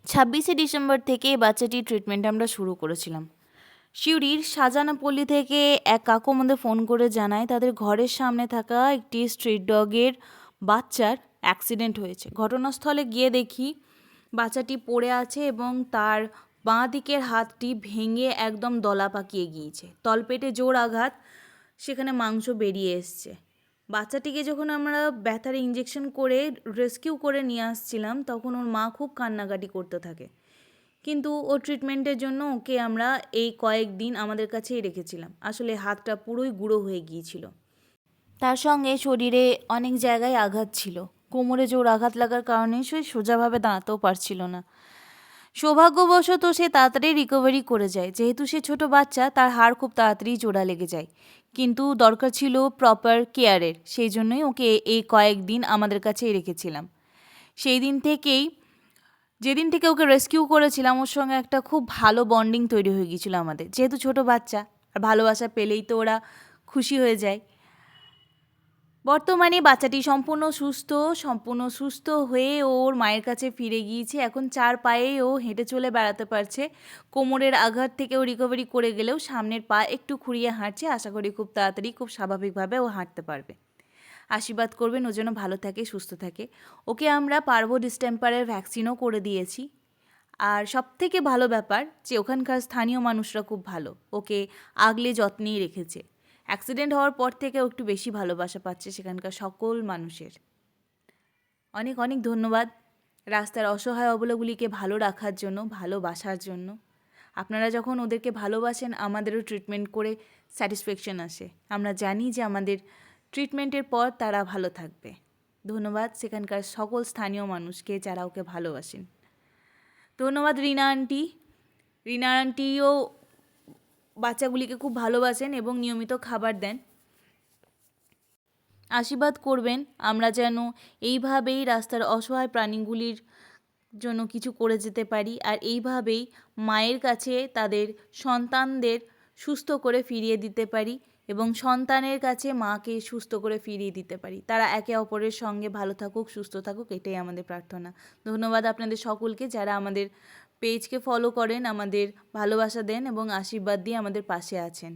26শে December থেকে এই বাচ্চাটির ট্রিটমেন্ট আমরা শুরু করেছিলাম। সিউড়ির শাহজাহানপল্লী থেকে এক কাকু আমাদের ফোন করে জানায় তাদের ঘরের সামনে থাকা একটি স্ট্রিট ডগের বাচ্চার অ্যাক্সিডেন্ট হয়েছে। ঘটনাস্থলে গিয়ে দেখি বাচ্চাটি পড়ে আছে এবং তার বাঁ দিকের হাতটি ভেঙে একদম দলা পাকিয়ে গিয়েছে। তলপেটে জোর আঘাত, সেখানে মাংস বেরিয়ে এসছে। বাচ্চাটিকে যখন আমরা ব্যথার ইঞ্জেকশন করে রেস্কিউ করে নিয়ে আসছিলাম তখন ওর মা খুব কান্নাকাটি করতে থাকে, কিন্তু ও ট্রিটমেন্টের জন্য ওকে আমরা এই কয়েকদিন আমাদের কাছেই রেখেছিলাম। আসলে হাতটা পুরোই গুঁড়ো হয়ে গিয়েছিল। তার সঙ্গে শরীরে অনেক জায়গায় আঘাত ছিল। কোমরে জোর আঘাত লাগার কারণে সে সোজাভাবে দাঁড়াতেও পারছিল না। সৌভাগ্যবশত সে তাড়াতাড়ি রিকভারি করে যায়। যেহেতু সে ছোট বাচ্চা, তার হাড় খুব তাড়াতাড়ি জোড়া লেগে যায়, কিন্তু দরকার ছিল প্রপার কেয়ারের। সেই জন্যই ওকে এই কয়েকদিন আমাদের কাছেই রেখেছিলাম। সেই দিন থেকেই, যেদিন থেকে ওকে রেস্কিউ করেছিলাম, ওর সঙ্গে একটা খুব ভালো বন্ডিং তৈরি হয়ে গিয়েছিলো আমাদের। যেহেতু ছোট বাচ্চা, আর ভালোবাসা পেলেই তো ওরা খুশি হয়ে যায়। বর্তমানে বাচ্চাটি সম্পূর্ণ সুস্থ হয়ে ওর মায়ের কাছে ফিরে গিয়েছে। এখন 4 পায়ে ও হেঁটে চলে বেড়াতে পারছে। কোমরের আঘাত থেকে ও রিকভারি করে গেলেও সামনের পা একটু খুঁড়িয়ে হাঁটছে। আশা করি খুব তাড়াতাড়ি খুব স্বাভাবিকভাবে ও হাঁটতে পারবে। আশীর্বাদ করবেন ও যেন ভালো থাকে, সুস্থ থাকে। ওকে আমরা পার্ভো ডিস্টেম্পারের ভ্যাকসিনও করে দিয়েছি। আর সবথেকে ভালো ব্যাপার যে ওখানকার স্থানীয় মানুষরা খুব ভালো, ওকে আগলে যত্নেই রেখেছে। অ্যাক্সিডেন্ট হওয়ার পর থেকে ও একটু বেশি ভালোবাসা পাচ্ছে সেখানকার সকল মানুষের। অনেক অনেক ধন্যবাদ রাস্তার অসহায় অবলাগুলিকে ভালো রাখার জন্য, ভালোবাসার জন্য। আপনারা যখন ওদেরকে ভালোবাসেন, আমাদেরও ট্রিটমেন্ট করে স্যাটিসফ্যাকশন আসে। আমরা জানি যে আমাদের ট্রিটমেন্টের পর তারা ভালো থাকবে। ধন্যবাদ সেখানকার সকল স্থানীয় মানুষকে যারা ওকে ভালোবাসেন। ধন্যবাদ রিনা আন্টি। রিনা আন্টিও বাচ্চাগুলিকে খুব ভালোবাসেন এবং নিয়মিত খাবার দেন। আশীর্বাদ করবেন আমরা যেন এইভাবেই রাস্তার অসহায় প্রাণীগুলির জন্য কিছু করে যেতে পারি, আর এইভাবেই মায়ের কাছে তাদের সন্তানদের সুস্থ করে ফিরিয়ে দিতে পারি এবং সন্তানের কাছে মাকে সুস্থ করে ফিরিয়ে দিতে পারি। তারা একে অপরের সঙ্গে ভালো থাকুক, সুস্থ থাকুক, এটাই আমাদের প্রার্থনা। ধন্যবাদ আপনাদের সকলকে যারা আমাদের পেজকে ফলো করেন, আমাদের ভালোবাসা দেন এবং আশীর্বাদ দিয়ে আমাদের পাশে আছেন।